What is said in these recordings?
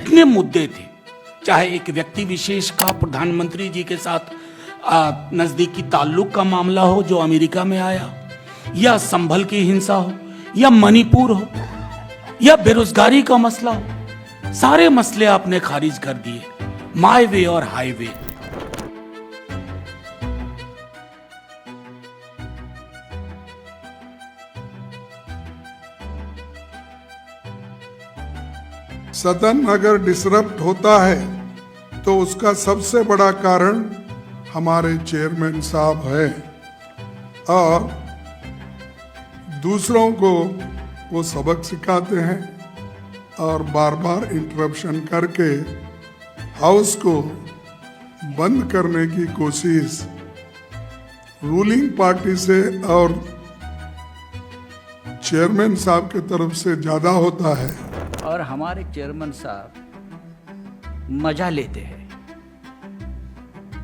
जितने मुद्दे थे, चाहे एक व्यक्ति विशेष का प्रधानमंत्री जी के साथ नजदीकी ताल्लुक का मामला हो जो अमेरिका में आया, या संभल की हिंसा हो, या मणिपुर हो, या बेरोजगारी का मसला हो, सारे मसले आपने खारिज कर दिए। माय वे और हाईवे। सदन अगर डिसरप्ट होता है तो उसका सबसे बड़ा कारण हमारे चेयरमैन साहब हैं और दूसरों को वो सबक सिखाते हैं और बार बार इंटरप्शन करके हाउस को बंद करने की कोशिश रूलिंग पार्टी से और चेयरमैन साहब की तरफ से ज्यादा होता है। और हमारे चेयरमैन साहब मजा लेते हैं,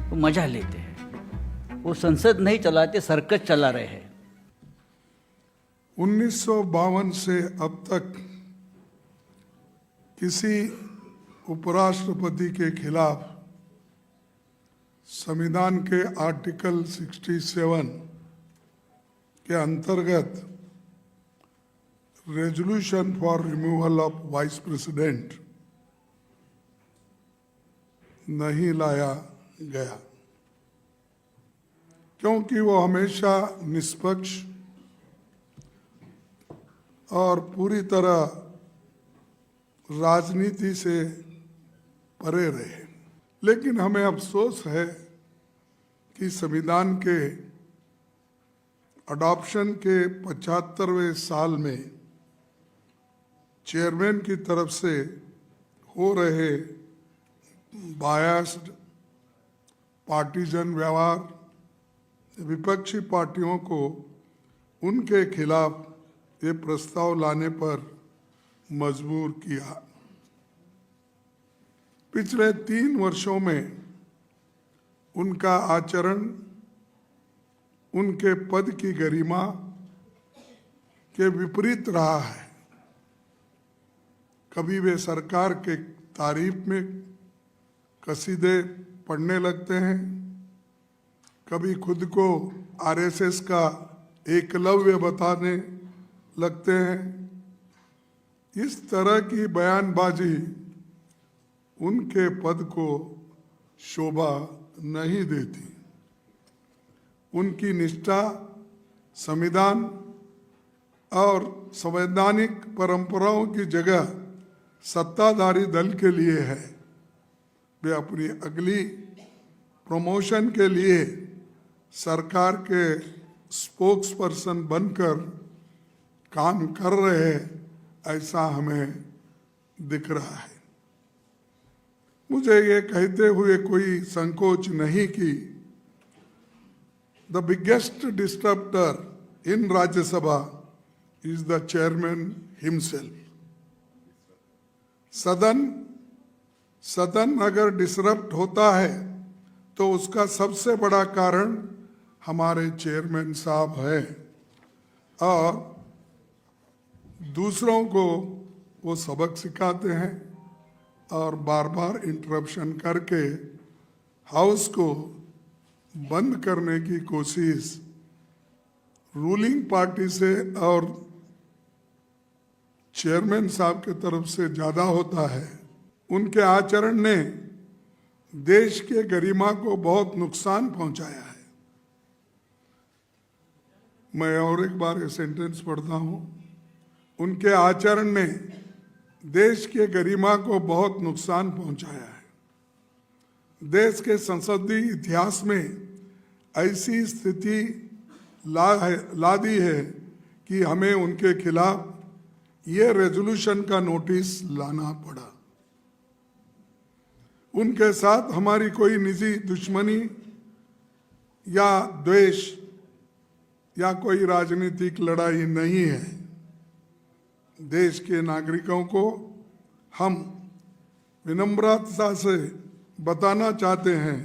वो मजा लेते हैं, वो संसद नहीं चलाते, सर्कस चला रहे हैं। 1952 से अब तक किसी उपराष्ट्रपति के खिलाफ संविधान के आर्टिकल 67 के अंतर्गत resolution for removal of vice president नहीं लाया गया, क्योंकि वो हमेशा निष्पक्ष और पूरी तरह राजनीति से परे रहे। लेकिन हमें अफसोस है कि संविधान के अडॉप्शन के 75वें साल में चेयरमैन की तरफ से हो रहे बायस्ड पार्टीजन व्यवहार विपक्षी पार्टियों को उनके खिलाफ ये प्रस्ताव लाने पर मजबूर किया। पिछले 3 वर्षों में उनका आचरण उनके पद की गरिमा के विपरीत रहा है। कभी वे सरकार के तारीफ में कसीदे पढ़ने लगते हैं, कभी खुद को आरएसएस का एकलव्य बताने लगते हैं। इस तरह की बयानबाजी उनके पद को शोभा नहीं देती। उनकी निष्ठा संविधान और संवैधानिक परंपराओं की जगह सत्ताधारी दल के लिए है। वे अपनी अगली प्रमोशन के लिए सरकार के स्पोक्स पर्सन बनकर काम कर रहे हैं, ऐसा हमें दिख रहा है। मुझे ये कहते हुए कोई संकोच नहीं कि the biggest disturber in Rajya Sabha is the chairman himself. सदन अगर डिसरप्ट होता है तो उसका सबसे बड़ा कारण हमारे चेयरमैन साहब हैं और दूसरों को वो सबक सिखाते हैं और बार बार इंटरप्शन करके हाउस को बंद करने की कोशिश रूलिंग पार्टी से और चेयरमैन साहब की तरफ से ज्यादा होता है। उनके आचरण ने देश के गरिमा को बहुत नुकसान पहुंचाया है। मैं और एक बार ये सेंटेंस पढ़ता हूं। उनके आचरण ने देश के गरिमा को बहुत नुकसान पहुंचाया है। देश के संसदीय इतिहास में ऐसी स्थिति ला दी है कि हमें उनके खिलाफ ये रेजोल्यूशन का नोटिस लाना पड़ा। उनके साथ हमारी कोई निजी दुश्मनी या द्वेष या कोई राजनीतिक लड़ाई नहीं है। देश के नागरिकों को हम विनम्रता से बताना चाहते हैं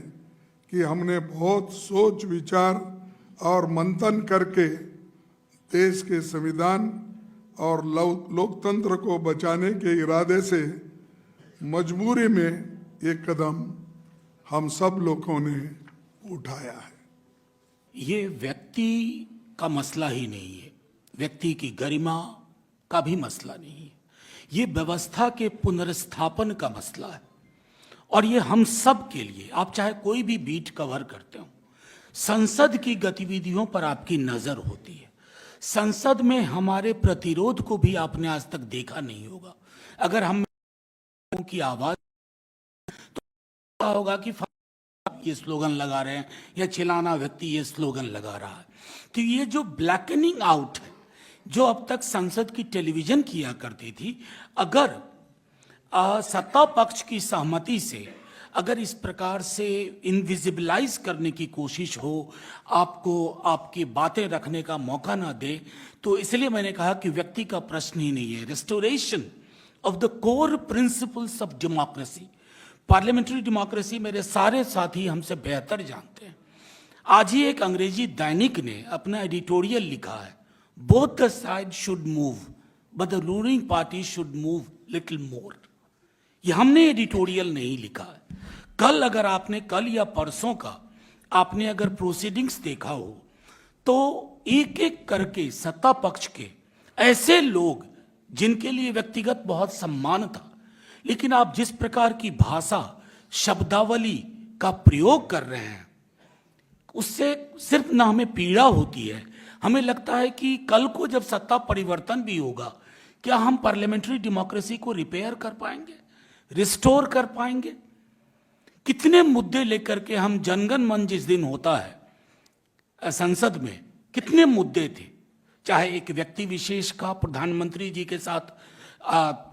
कि हमने बहुत सोच विचार और मंथन करके देश के संविधान और लोकतंत्र को बचाने के इरादे से मजबूरी में ये कदम हम सब लोगों ने उठाया है। ये व्यक्ति का मसला ही नहीं है, व्यक्ति की गरिमा का भी मसला नहीं है, ये व्यवस्था के पुनर्स्थापन का मसला है। और ये हम सब के लिए, आप चाहे कोई भी बीट कवर करते हो, संसद की गतिविधियों पर आपकी नजर होती है। संसद में हमारे प्रतिरोध को भी आपने आज तक देखा नहीं होगा। अगर हम की आवाज तो होगा कि ये स्लोगन लगा रहे हैं या चिल्लाना व्यक्ति ये स्लोगन लगा रहा है। तो ये जो ब्लैकनिंग आउट है जो अब तक संसद की टेलीविजन किया करती थी, अगर सत्ता पक्ष की सहमति से अगर इस प्रकार से इनविजिबलाइज करने की कोशिश हो, आपको आपकी बातें रखने का मौका ना दे, तो इसलिए मैंने कहा कि व्यक्ति का प्रश्न ही नहीं है। Restoration of the core principles of democracy, parliamentary democracy मेरे सारे साथी हमसे बेहतर जानते हैं। आज ही एक अंग्रेजी दैनिक ने अपना एडिटोरियल लिखा है, both the side should move but the ruling party should move little more. ये हमने एडिटोरियल नहीं लिखा है। कल अगर आपने, कल या परसों का आपने अगर प्रोसीडिंग्स देखा हो, तो एक एक करके सत्ता पक्ष के ऐसे लोग जिनके लिए व्यक्तिगत बहुत सम्मान था, लेकिन आप जिस प्रकार की भाषा, शब्दावली का प्रयोग कर रहे हैं, उससे सिर्फ ना हमें पीड़ा होती है, हमें लगता है कि कल को जब सत्ता परिवर्तन भी होगा, क्या हम पार्लियामेंट्री डेमोक्रेसी को रिपेयर कर पाएंगे, रिस्टोर कर पाएंगे? कितने मुद्दे लेकर के हम जनगण मन जिस दिन होता है संसद में, कितने मुद्दे थे, चाहे एक व्यक्ति विशेष का प्रधानमंत्री जी के साथ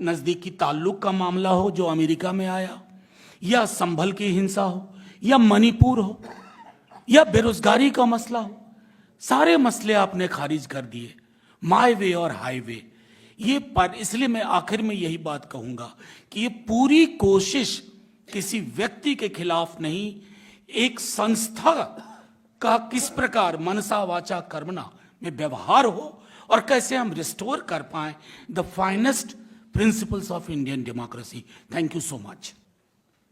नजदीकी ताल्लुक का मामला हो जो अमेरिका में आया, या संभल की हिंसा हो, या मणिपुर हो, या बेरोजगारी का मसला हो, सारे मसले आपने खारिज कर दिए। माय वे और हाईवे, ये पर इसलिए मैं आखिर में यही बात कहूंगा कि ये पूरी कोशिश किसी व्यक्ति के खिलाफ नहीं, एक संस्था का किस प्रकार मनसा वाचा कर्मणा में व्यवहार हो और कैसे हम रिस्टोर कर पाए the finest principles of Indian democracy. Thank you so much.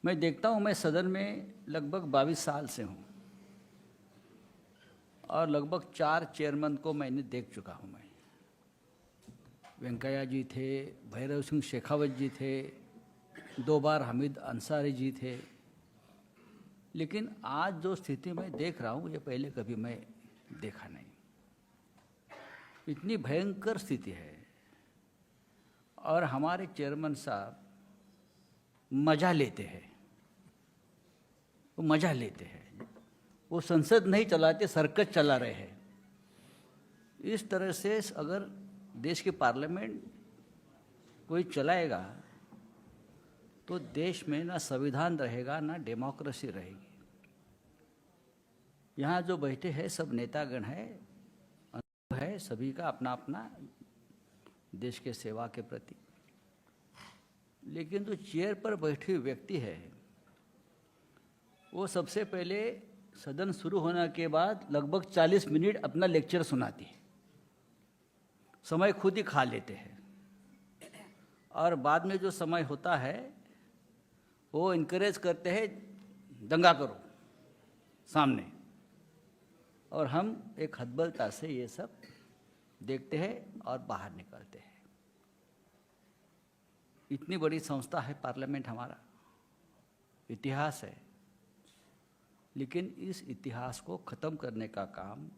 मैं देखता हूँ, मैं सदन में लगभग 22 साल से हूँ और लगभग 4 चेयरमैन को मैंने देख चुका हूँ। मैं, वेंकैया जी थे, भैरव सिंह शेखावत जी थे, 2 बार हामिद अंसारी जी थे, लेकिन आज जो स्थिति मैं देख रहा हूँ ये पहले कभी मैं देखा नहीं। इतनी भयंकर स्थिति है और हमारे चेयरमैन साहब मजा लेते हैं, वो मजा लेते हैं, वो संसद नहीं चलाते, सर्कस चला रहे हैं। इस तरह से अगर देश की पार्लियामेंट कोई चलाएगा तो देश में ना संविधान रहेगा ना डेमोक्रेसी रहेगी। यहाँ जो बैठे हैं सब नेतागण है सभी का अपना अपना देश के सेवा के प्रति, लेकिन जो चेयर पर बैठे हुए व्यक्ति है वो सबसे पहले सदन शुरू होने के बाद लगभग 40 मिनट अपना लेक्चर सुनाती है, समय खुद ही खा लेते हैं, और बाद में जो समय होता है वो इनकरेज करते हैं दंगा करो सामने, और हम एक हतबलता से ये सब देखते हैं और बाहर निकलते हैं। इतनी बड़ी संस्था है पार्लियामेंट, हमारा इतिहास है, लेकिन इस इतिहास को ख़त्म करने का काम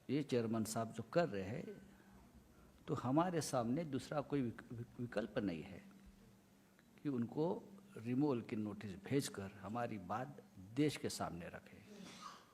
ये चेयरमैन साहब जो कर रहे हैं, तो हमारे सामने दूसरा कोई विकल्प नहीं है कि उनको रिमूवल की नोटिस भेजकर हमारी बात देश के सामने रखें।